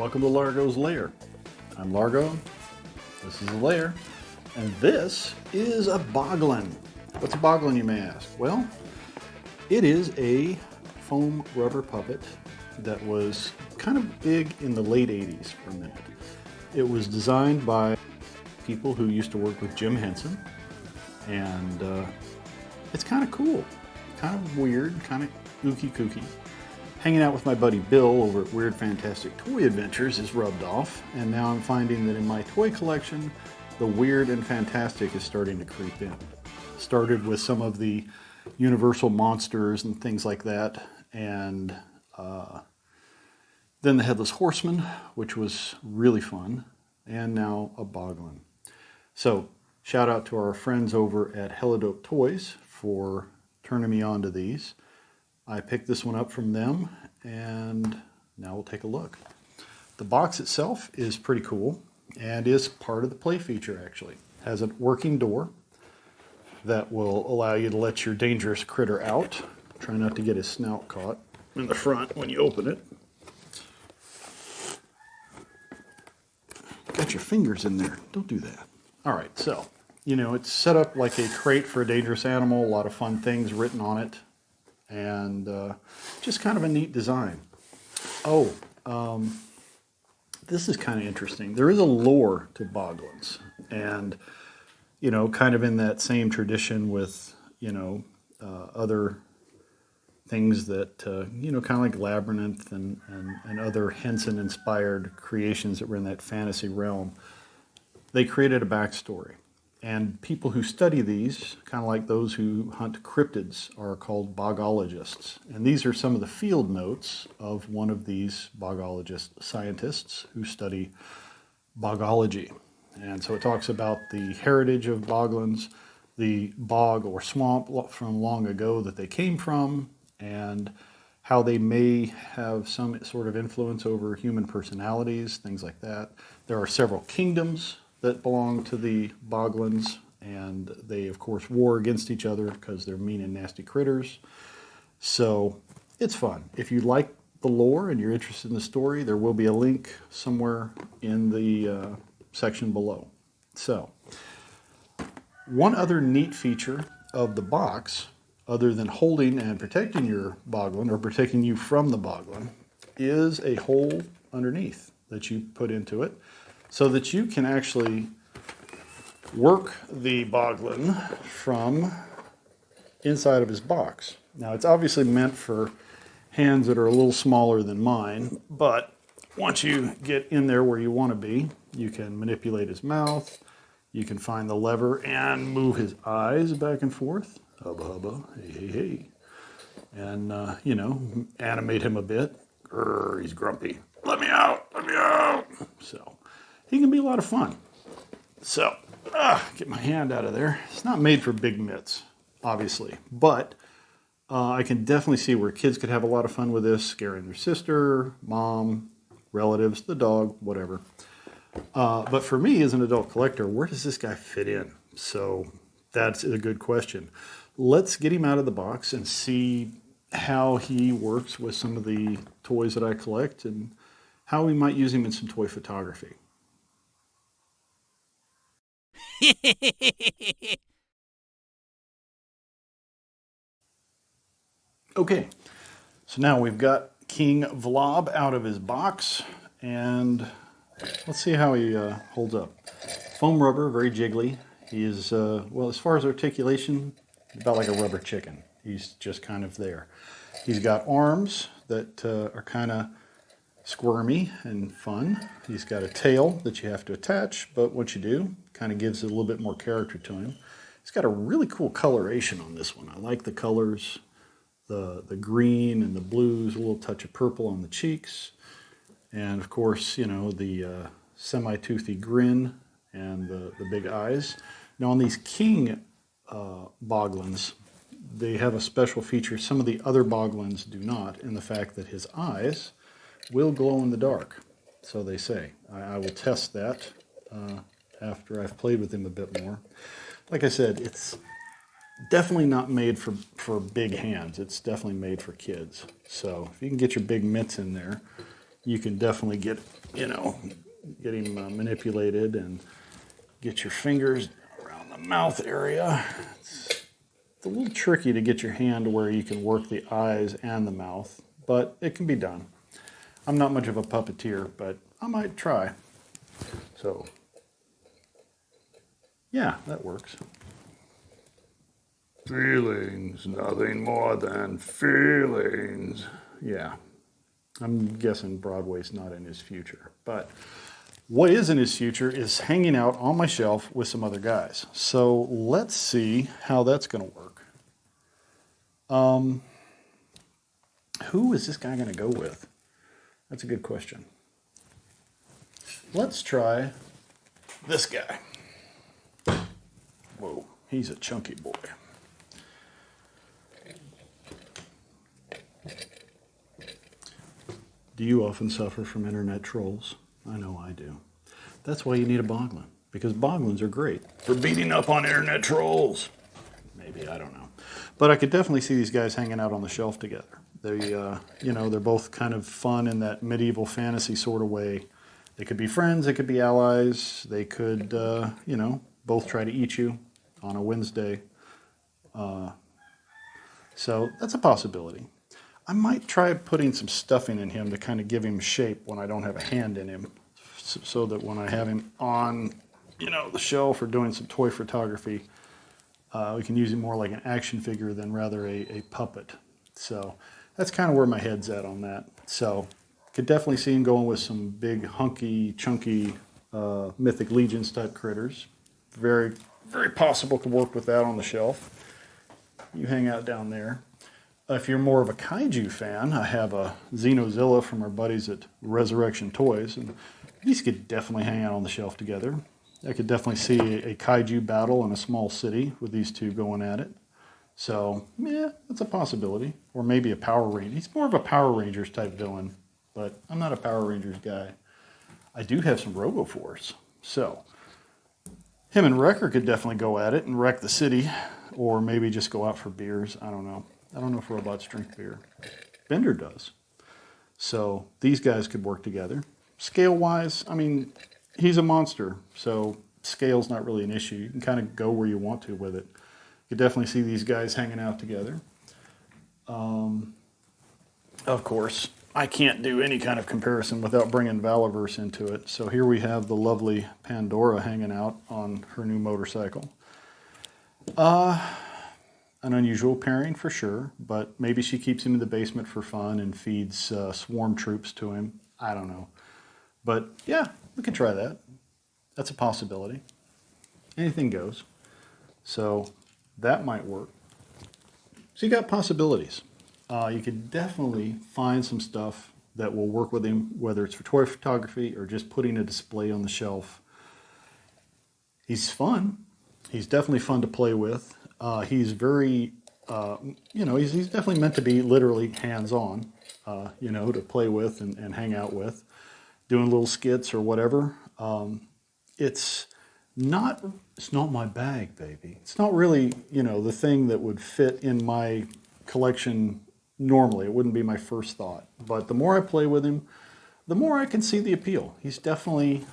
Welcome to Largo's Lair. I'm Largo, this is a lair, and this is a boglin. What's a boglin, you may ask? Well, it is a foam rubber puppet that was kind of big in the late 80s for a minute. It was designed by people who used to work with Jim Henson, and it's kind of cool, kind of weird, kind of ooky kooky. Hanging out with my buddy Bill over at Weird Fantastic Toy Adventures is rubbed off, and now I'm finding that in my toy collection, the weird and fantastic is starting to creep in. Started with some of the Universal monsters and things like that, and then the Headless Horseman, which was really fun, and now a boglin. So, shout out to our friends over at Helidope Toys for turning me on to these. I picked this one up from them, and now we'll take a look. The box itself is pretty cool and is part of the play feature, actually. Has a working door that will allow you to let your dangerous critter out. Try not to get his snout caught in the front when you open it. Got your fingers in there. Don't do that. All right, so, it's set up like a crate for a dangerous animal. A lot of fun things written on it. And just kind of a neat design. This is kind of interesting. There is a lore to boglins, and kind of in that same tradition with other things that kind of like Labyrinth and other Henson-inspired creations that were in that fantasy realm. They created a backstory. And people who study these, kind of like those who hunt cryptids, are called bogologists. And these are some of the field notes of one of these bogologist scientists who study bogology. And so it talks about the heritage of boglins, the bog or swamp from long ago that they came from, and how they may have some sort of influence over human personalities, things like that. There are several kingdoms that belong to the boglins, and they of course war against each other because they're mean and nasty critters. So it's fun. If you like the lore and you're interested in the story, there will be a link somewhere in the section below. So one other neat feature of the box, other than holding and protecting your boglin or protecting you from the boglin, is a hole underneath that you put into it, so that you can actually work the boglin from inside of his box. Now, it's obviously meant for hands that are a little smaller than mine, but once you get in there where you want to be, you can manipulate his mouth, you can find the lever and move his eyes back and forth. Hubba hubba, hey, hey, hey. And, animate him a bit. Grr, he's grumpy. Let me out, let me out. So he can be a lot of fun. So, get my hand out of there. It's not made for big mitts, obviously, but I can definitely see where kids could have a lot of fun with this, scaring their sister, mom, relatives, the dog, whatever. But for me, as an adult collector, where does this guy fit in? So that's a good question. Let's get him out of the box and see how he works with some of the toys that I collect and how we might use him in some toy photography. Okay, so now we've got King Vlobb out of his box, and let's see how he holds up. Foam rubber, very jiggly. He is, as far as articulation, about like a rubber chicken. He's just kind of there. He's got arms that are kind of squirmy and fun. He's got a tail that you have to attach, but once you do, kind of gives it a little bit more character to him. He's got a really cool coloration on this one. I like the colors, the green and the blues, a little touch of purple on the cheeks, and of course, the semi-toothy grin and the big eyes. Now on these king boglins, they have a special feature some of the other boglins do not, in the fact that his eyes will glow in the dark, so they say. I will test that after I've played with him a bit more. Like I said, it's definitely not made for big hands. It's definitely made for kids. So if you can get your big mitts in there, you can definitely get, get him manipulated and get your fingers around the mouth area. It's a little tricky to get your hand to where you can work the eyes and the mouth, but it can be done. I'm not much of a puppeteer, but I might try. So, yeah, that works. Feelings, nothing more than feelings. Yeah, I'm guessing Broadway's not in his future. But what is in his future is hanging out on my shelf with some other guys. So let's see how that's going to work. Who is this guy going to go with? That's a good question. Let's try this guy. Whoa, he's a chunky boy. Do you often suffer from internet trolls? I know I do. That's why you need a Boglin, because Boglins are great for beating up on internet trolls. Maybe, I don't know. But I could definitely see these guys hanging out on the shelf together. They, they're both kind of fun in that medieval fantasy sort of way. They could be friends, they could be allies, they could, both try to eat you on a Wednesday. So that's a possibility. I might try putting some stuffing in him to kind of give him shape when I don't have a hand in him, so that when I have him on, the shelf or doing some toy photography, we can use him more like an action figure than rather a puppet. So that's kind of where my head's at on that. So could definitely see him going with some big, hunky, chunky Mythic Legions type critters. Very, very possible to work with that on the shelf. You hang out down there. If you're more of a kaiju fan, I have a Xenozilla from our buddies at Resurrection Toys, and these could definitely hang out on the shelf together. I could definitely see a kaiju battle in a small city with these two going at it. So, yeah, that's a possibility. Or maybe a Power Ranger. He's more of a Power Rangers type villain, but I'm not a Power Rangers guy. I do have some RoboForce, so him and Wrecker could definitely go at it and wreck the city, or maybe just go out for beers. I don't know. I don't know if robots drink beer. Bender does. So these guys could work together. Scale-wise, I mean, he's a monster, so scale's not really an issue. You can kind of go where you want to with it. You could definitely see these guys hanging out together. Of course, I can't do any kind of comparison without bringing Valiverse into it. So here we have the lovely Pandora hanging out on her new motorcycle. An unusual pairing for sure, but maybe she keeps him in the basement for fun and feeds swarm troops to him. I don't know. But yeah, we could try that. That's a possibility. Anything goes. So that might work. So you got possibilities. You could definitely find some stuff that will work with him, whether it's for toy photography or just putting a display on the shelf. He's fun. He's definitely fun to play with. He's very, he's definitely meant to be literally hands-on, to play with and hang out with, doing little skits or whatever. It's not my bag, baby. It's not really, the thing that would fit in my collection normally. It wouldn't be my first thought. But the more I play with him, the more I can see the appeal. He's definitely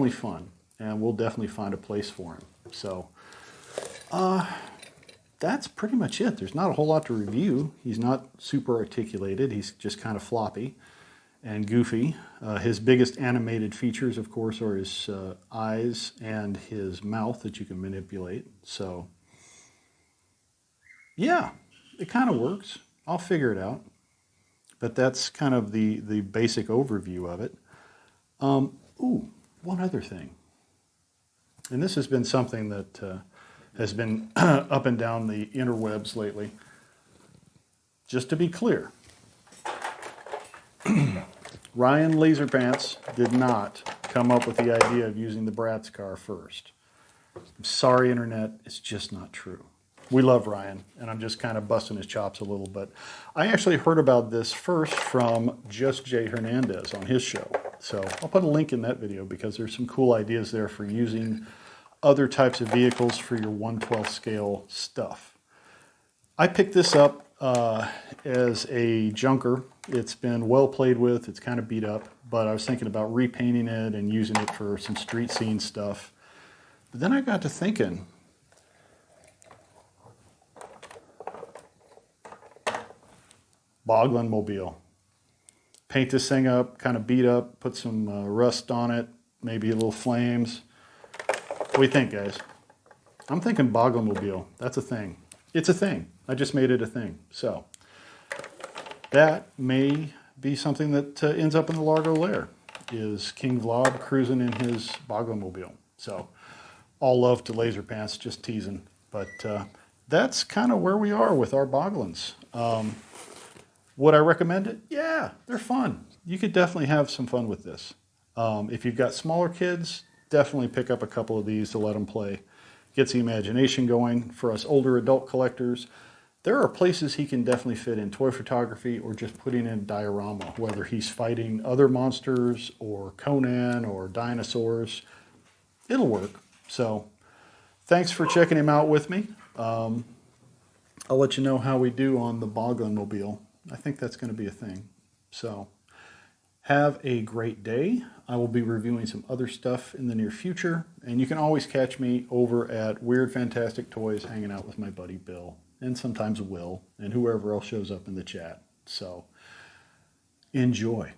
fun, and we'll definitely find a place for him. So, that's pretty much it. There's not a whole lot to review. He's not super articulated. He's just kind of floppy and goofy. His biggest animated features, of course, are his eyes and his mouth that you can manipulate. So, yeah, it kind of works. I'll figure it out. But that's kind of the basic overview of it. One other thing. And this has been something that has been up and down the interwebs lately. Just to be clear, Ryan Laserpants did not come up with the idea of using the Bratz car first. I'm sorry, Internet, it's just not true. We love Ryan, and I'm just kind of busting his chops a little, but I actually heard about this first from Just Jay Hernandez on his show. So I'll put a link in that video because there's some cool ideas there for using other types of vehicles for your 1/12 scale stuff. I picked this up as a junker. It's been well played with. It's kind of beat up. but I was thinking about repainting it and using it for some street scene stuff. But then I got to thinking, Boglin Mobile. Paint this thing up, kind of beat up, put some rust on it, maybe a little flames. What do you think, guys? I'm thinking Boglin Mobile. That's a thing. It's a thing. I just made it a thing. So that may be something that ends up in the Largo lair, is King Vlobb cruising in his Boglin Mobile. So all love to Laser Pants, just teasing. But that's kind of where we are with our Boglins. Would I recommend it? Yeah, they're fun. You could definitely have some fun with this. If you've got smaller kids, definitely pick up a couple of these to let them play. Gets the imagination going. For us older adult collectors, there are places he can definitely fit in toy photography or just putting in diorama, whether he's fighting other monsters or Conan or dinosaurs. It'll work. So thanks for checking him out with me. I'll let you know how we do on the Boglin Mobile. I think that's going to be a thing. So have a great day. I will be reviewing some other stuff in the near future. And you can always catch me over at Weird Fantastic Toys hanging out with my buddy Bill. And sometimes Will. And whoever else shows up in the chat. So enjoy.